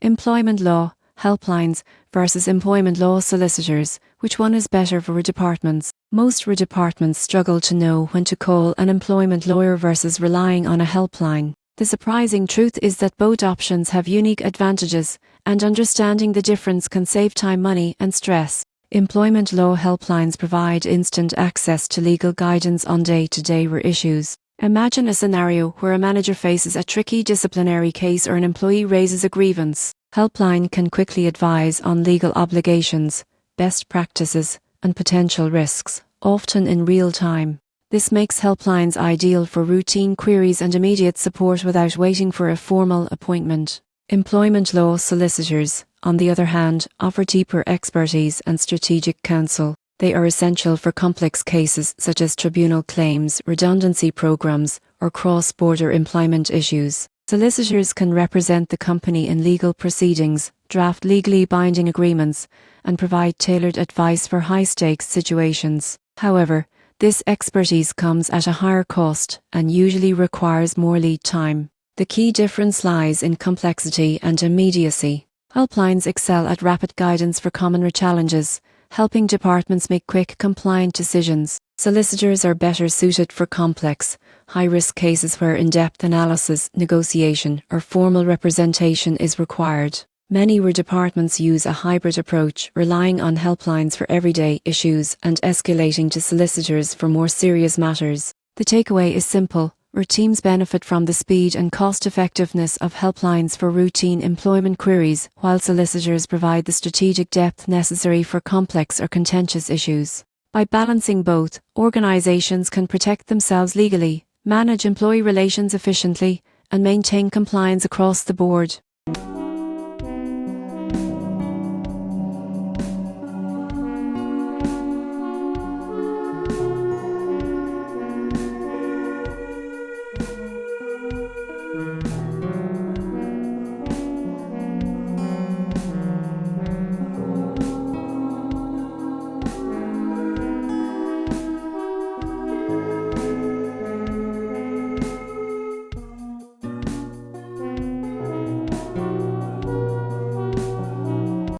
Employment law, helplines versus employment law solicitors. Which one is better for departments? Most departments struggle to know when to call an employment lawyer versus relying on a helpline. The surprising truth is that both options have unique advantages, and understanding the difference can save time, money, and stress. Employment law helplines provide instant access to legal guidance on day-to-day issues. Imagine a scenario where a manager faces a tricky disciplinary case or an employee raises a grievance. Helpline can quickly advise on legal obligations, best practices, and potential risks, often in real time. This makes helplines ideal for routine queries and immediate support without waiting for a formal appointment. Employment law solicitors, on the other hand, offer deeper expertise and strategic counsel. They are essential for complex cases such as tribunal claims, redundancy programs, or cross-border employment issues. Solicitors can represent the company in legal proceedings, draft legally binding agreements, and provide tailored advice for high-stakes situations. However, this expertise comes at a higher cost and usually requires more lead time. The key difference lies in complexity and immediacy. Helplines excel at rapid guidance for common challenges, helping departments make quick, compliant decisions. Solicitors are better suited for complex, high-risk cases where in-depth analysis, negotiation, or formal representation is required. Many departments use a hybrid approach, relying on helplines for everyday issues and escalating to solicitors for more serious matters. The takeaway is simple. Teams benefit from the speed and cost-effectiveness of helplines for routine employment queries, while solicitors provide the strategic depth necessary for complex or contentious issues. By balancing both, organizations can protect themselves legally, manage employee relations efficiently, and maintain compliance across the board.